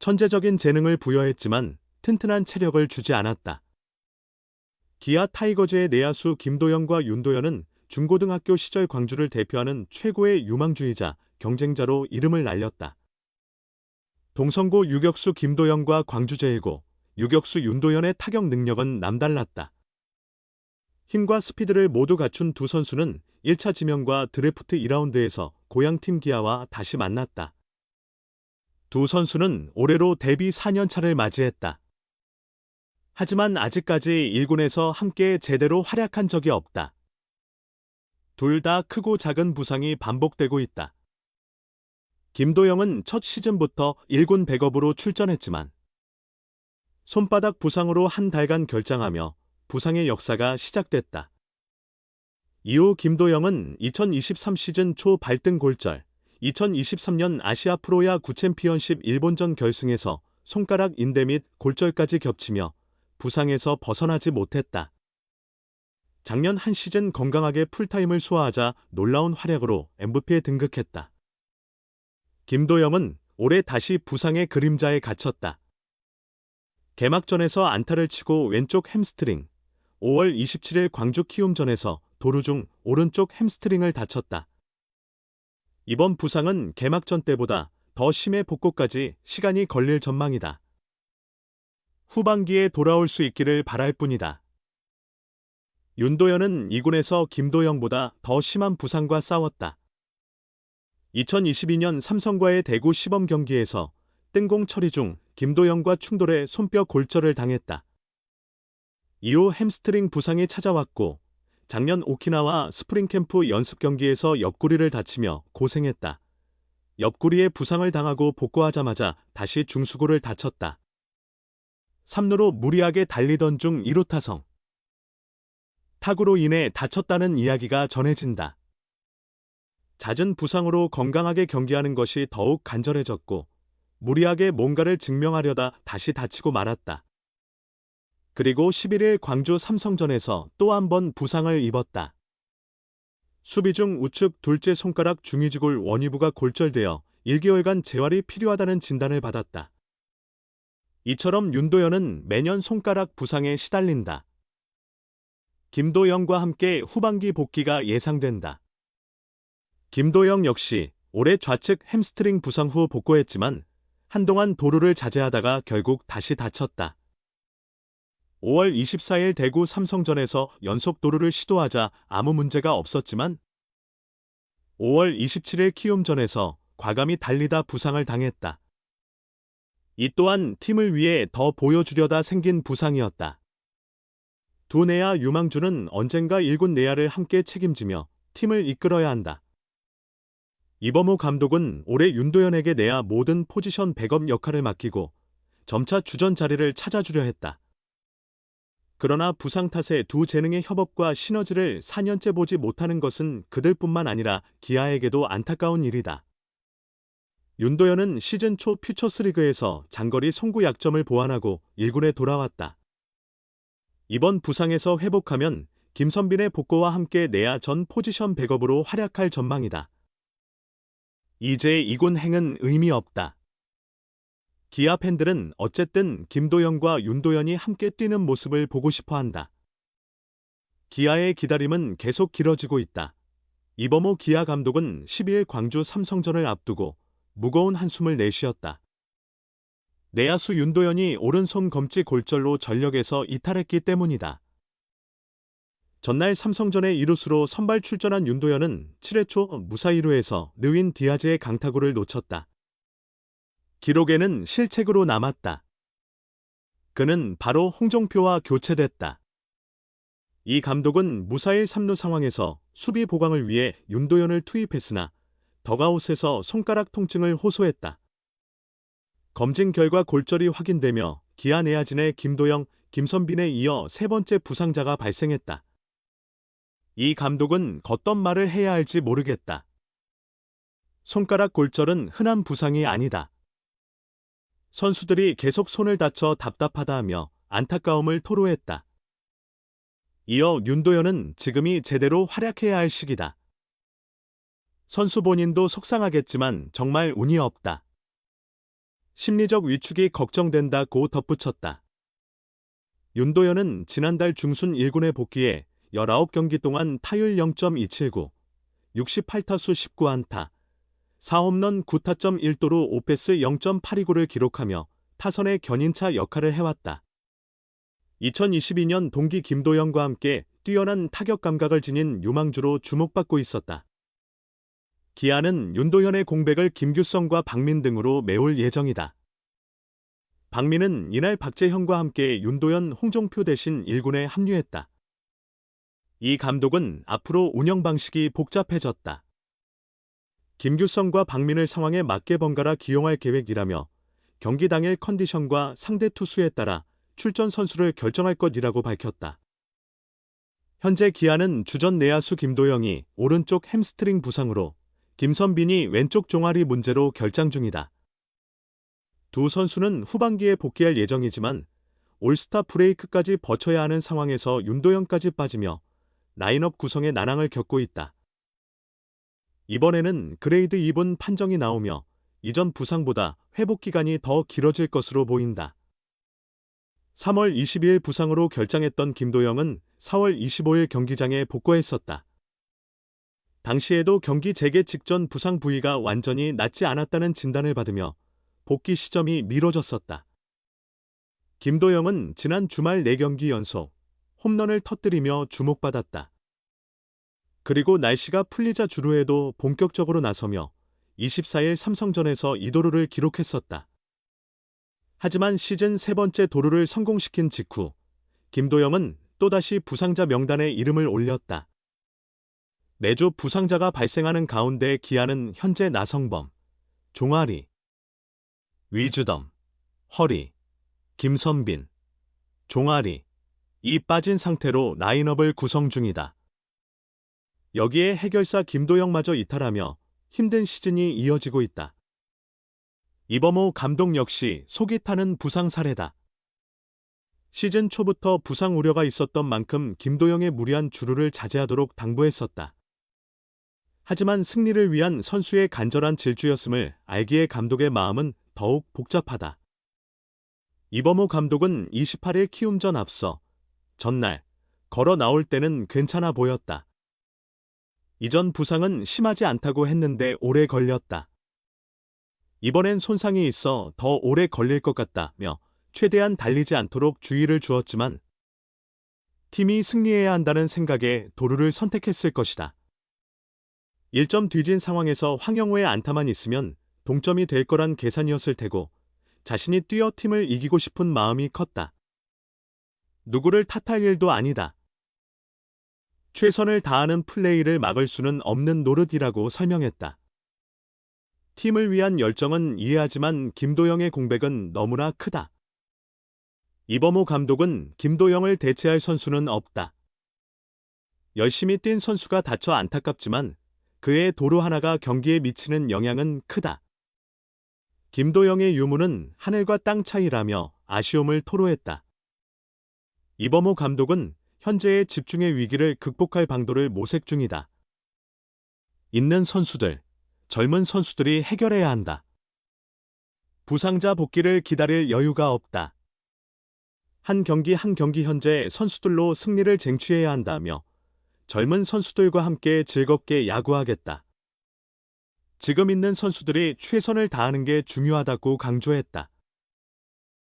천재적인 재능을 부여했지만 튼튼한 체력을 주지 않았다. 기아 타이거즈의 내야수 김도영과 윤도현은 중고등학교 시절 광주를 대표하는 최고의 유망주이자 경쟁자로 이름을 날렸다. 동성고 유격수 김도영과 광주제일고 유격수 윤도현의 타격 능력은 남달랐다. 힘과 스피드를 모두 갖춘 두 선수는 1차 지명과 드래프트 2라운드에서 고향팀 기아와 다시 만났다. 두 선수는 올해로 데뷔 4년차를 맞이했다. 하지만 아직까지 1군에서 함께 제대로 활약한 적이 없다. 둘 다 크고 작은 부상이 반복되고 있다. 김도영은 첫 시즌부터 1군 백업으로 출전했지만 손바닥 부상으로 한 달간 결장하며 부상의 역사가 시작됐다. 이후 김도영은 2023 시즌 초 발등 골절, 2023년 아시아 프로야 구챔피언십 일본전 결승에서 손가락 인대 및 골절까지 겹치며 부상에서 벗어나지 못했다. 작년 한 시즌 건강하게 풀타임을 소화하자 놀라운 활약으로 MVP에 등극했다. 김도영은 올해 다시 부상의 그림자에 갇혔다. 개막전에서 안타를 치고 왼쪽 햄스트링, 5월 27일 광주 키움전에서 도루 중 오른쪽 햄스트링을 다쳤다. 이번 부상은 개막전 때보다 더 심해 복구까지 시간이 걸릴 전망이다. 후반기에 돌아올 수 있기를 바랄 뿐이다. 윤도현은 2군에서 김도영보다 더 심한 부상과 싸웠다. 2022년 삼성과의 대구 시범 경기에서 뜬공 처리 중 김도영과 충돌해 손뼈 골절을 당했다. 이후 햄스트링 부상이 찾아왔고 작년 오키나와 스프링 캠프 연습 경기에서 옆구리를 다치며 고생했다. 옆구리에 부상을 당하고 복구하자마자 다시 중수구를 다쳤다. 3루로 무리하게 달리던 중 1루 타성. 타구로 인해 다쳤다는 이야기가 전해진다. 잦은 부상으로 건강하게 경기하는 것이 더욱 간절해졌고 무리하게 뭔가를 증명하려다 다시 다치고 말았다. 그리고 11일 광주 삼성전에서 또 한 번 부상을 입었다. 수비 중 우측 둘째 손가락 중위지골 원위부가 골절되어 1개월간 재활이 필요하다는 진단을 받았다. 이처럼 윤도현은 매년 손가락 부상에 시달린다. 김도영과 함께 후반기 복귀가 예상된다. 김도영 역시 올해 좌측 햄스트링 부상 후 복구했지만 한동안 도루를 자제하다가 결국 다시 다쳤다. 5월 24일 대구 삼성전에서 연속 도루를 시도하자 아무 문제가 없었지만 5월 27일 키움전에서 과감히 달리다 부상을 당했다. 이 또한 팀을 위해 더 보여주려다 생긴 부상이었다. 두 내야 유망주는 언젠가 1군 내야를 함께 책임지며 팀을 이끌어야 한다. 이범호 감독은 올해 윤도현에게 내야 모든 포지션 백업 역할을 맡기고 점차 주전 자리를 찾아주려 했다. 그러나 부상 탓에 두 재능의 협업과 시너지를 4년째 보지 못하는 것은 그들뿐만 아니라 기아에게도 안타까운 일이다. 윤도현은 시즌 초 퓨처스리그에서 장거리 송구 약점을 보완하고 1군에 돌아왔다. 이번 부상에서 회복하면 김선빈의 복구와 함께 내야 전 포지션 백업으로 활약할 전망이다. 이제 2군 행은 의미 없다. 기아 팬들은 어쨌든 김도영과 윤도현이 함께 뛰는 모습을 보고 싶어 한다. 기아의 기다림은 계속 길어지고 있다. 이범호 기아 감독은 12일 광주 삼성전을 앞두고 무거운 한숨을 내쉬었다. 내야수 윤도현이 오른손 검지 골절로 전력에서 이탈했기 때문이다. 전날 삼성전의 2루수로 선발 출전한 윤도현은 7회 초 무사 1루에서 르윈 디아즈의 강타구를 놓쳤다. 기록에는 실책으로 남았다. 그는 바로 홍종표와 교체됐다. 이 감독은 무사일 3루 상황에서 수비 보강을 위해 윤도현을 투입했으나 덕아웃에서 손가락 통증을 호소했다. 검진 결과 골절이 확인되며 기아 내야진의 김도영, 김선빈에 이어 세 번째 부상자가 발생했다. 이 감독은 걷던 말을 해야 할지 모르겠다. 손가락 골절은 흔한 부상이 아니다. 선수들이 계속 손을 다쳐 답답하다 하며 안타까움을 토로했다. 이어 윤도현은 지금이 제대로 활약해야 할 시기다. 선수 본인도 속상하겠지만 정말 운이 없다. 심리적 위축이 걱정된다고 덧붙였다. 윤도현은 지난달 중순 1군에 복귀해 19경기 동안 타율 0.279, 68타수 19안타, 4홈런 9타점 1도루 5패스 0.829를 기록하며 타선의 견인차 역할을 해왔다. 2022년 동기 김도영과 함께 뛰어난 타격 감각을 지닌 유망주로 주목받고 있었다. 기아는 윤도현의 공백을 김규성과 박민 등으로 메울 예정이다. 박민은 이날 박재형과 함께 윤도현, 홍종표 대신 1군에 합류했다. 이 감독은 앞으로 운영 방식이 복잡해졌다. 김규성과 박민을 상황에 맞게 번갈아 기용할 계획이라며 경기 당일 컨디션과 상대 투수에 따라 출전 선수를 결정할 것이라고 밝혔다. 현재 기아는 주전 내야수 김도영이 오른쪽 햄스트링 부상으로 김선빈이 왼쪽 종아리 문제로 결장 중이다. 두 선수는 후반기에 복귀할 예정이지만 올스타 브레이크까지 버텨야 하는 상황에서 윤도현까지 빠지며 라인업 구성에 난항을 겪고 있다. 이번에는 그레이드 2분 판정이 나오며 이전 부상보다 회복 기간이 더 길어질 것으로 보인다. 3월 22일 부상으로 결장했던 김도영은 4월 25일 경기장에 복귀했었다. 당시에도 경기 재개 직전 부상 부위가 완전히 낫지 않았다는 진단을 받으며 복귀 시점이 미뤄졌었다. 김도영은 지난 주말 4경기 연속 홈런을 터뜨리며 주목받았다. 그리고 날씨가 풀리자 주루에도 본격적으로 나서며 24일 삼성전에서 2도루를 기록했었다. 하지만 시즌 3번째 도루를 성공시킨 직후 김도영은 또다시 부상자 명단에 이름을 올렸다. 매주 부상자가 발생하는 가운데 기아는 현재 나성범, 종아리, 위즈덤, 허리, 김선빈, 종아리, 이 빠진 상태로 라인업을 구성 중이다. 여기에 해결사 김도영마저 이탈하며 힘든 시즌이 이어지고 있다. 이범호 감독 역시 속이 타는 부상 사례다. 시즌 초부터 부상 우려가 있었던 만큼 김도영의 무리한 주루를 자제하도록 당부했었다. 하지만 승리를 위한 선수의 간절한 질주였음을 알기에 감독의 마음은 더욱 복잡하다. 이범호 감독은 28일 키움전 앞서 전날 걸어 나올 때는 괜찮아 보였다. 이전 부상은 심하지 않다고 했는데 오래 걸렸다. 이번엔 손상이 있어 더 오래 걸릴 것 같다며 최대한 달리지 않도록 주의를 주었지만 팀이 승리해야 한다는 생각에 도루를 선택했을 것이다. 1점 뒤진 상황에서 황영우의 안타만 있으면 동점이 될 거란 계산이었을 테고 자신이 뛰어 팀을 이기고 싶은 마음이 컸다. 누구를 탓할 일도 아니다. 최선을 다하는 플레이를 막을 수는 없는 노릇이라고 설명했다. 팀을 위한 열정은 이해하지만 김도영의 공백은 너무나 크다. 이범호 감독은 김도영을 대체할 선수는 없다. 열심히 뛴 선수가 다쳐 안타깝지만 그의 도루 하나가 경기에 미치는 영향은 크다. 김도영의 유무는 하늘과 땅 차이라며 아쉬움을 토로했다. 이범호 감독은 현재의 집중의 위기를 극복할 방도를 모색 중이다. 있는 선수들, 젊은 선수들이 해결해야 한다. 부상자 복귀를 기다릴 여유가 없다. 한 경기 한 경기 현재 선수들로 승리를 쟁취해야 한다며 젊은 선수들과 함께 즐겁게 야구하겠다. 지금 있는 선수들이 최선을 다하는 게 중요하다고 강조했다.